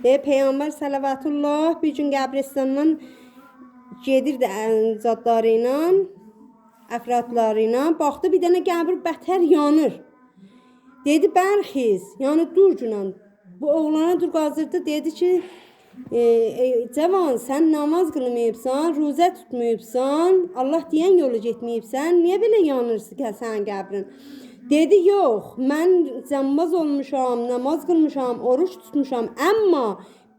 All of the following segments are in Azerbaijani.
Və Peyğəmbər Səlavatullah bir gün qəbristandan gedirdi zadları ilə, əfradları ilə. Baxdı bir dənə qəbir bətər yanır. Dedi Bəlxiz, yəni dur günən. Bu oğlana dur qazırdı, dedi ki, cavan sən namaz qılmayıbsan, ruzə tutmayıbsan, Allah deyən yola getməyibsən, niyə belə yanırsın ki sənin qəbrin? Dedi yox, mən cəmmaz olmuşam, namaz qılmışam, oruç tutmuşam, amma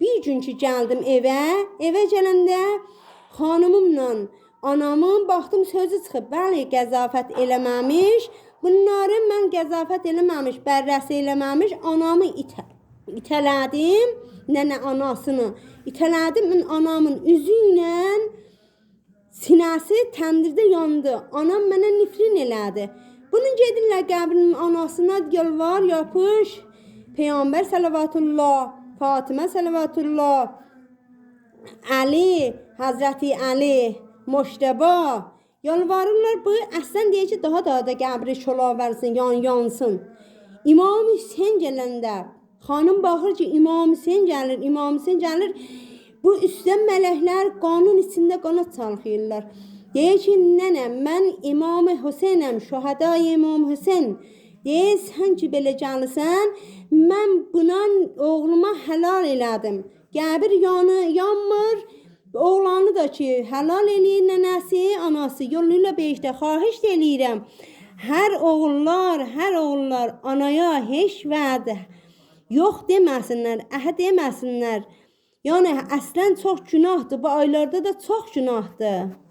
bir gün ki gəldim evə gələndə xanımımla anamın baxdım sözü çıxıb, bəli qəzafət eləməmiş, bunları mən qəzafət eləməmiş, bərrəsi eləməmiş, anamı itələdim, nənə anasını itələdim, mən anamın üzü ilə sinəsi təndirdə yandı, anam mənə nifrin elədi. Bunun gedirlər qəbrinin anasına yalvar, yapış, Peyğəmbər Səlavatullah, Fatimə Səlavatullah, Ali, Hazreti Ali, Moştəba, yalvarırlar, bu əslən deyək ki, daha da qəbri şola versin, yansın. İmam Hüseyin gələndə, xanım baxır ki, İmam Hüseyin gəlir, bu üstdən mələklər qanun içində qanat çalxıyırlar. Deyir ki, nənə, mən İmam Hüseynəm, şəhədai İmam Hüseyn. Deyir, sən ki, belə gəlsən, mən buna oğluma helal elədim. Qəbir yanmır, oğlanı da ki, helal eləyir nənəsi, anası, yoluyla beşdə xahiş eləyirəm. Hər oğullar anaya heç vəd yox deməsinlər, deməsinlər. Yəni, əslən çox günahdır, bu aylarda da çox günahdır.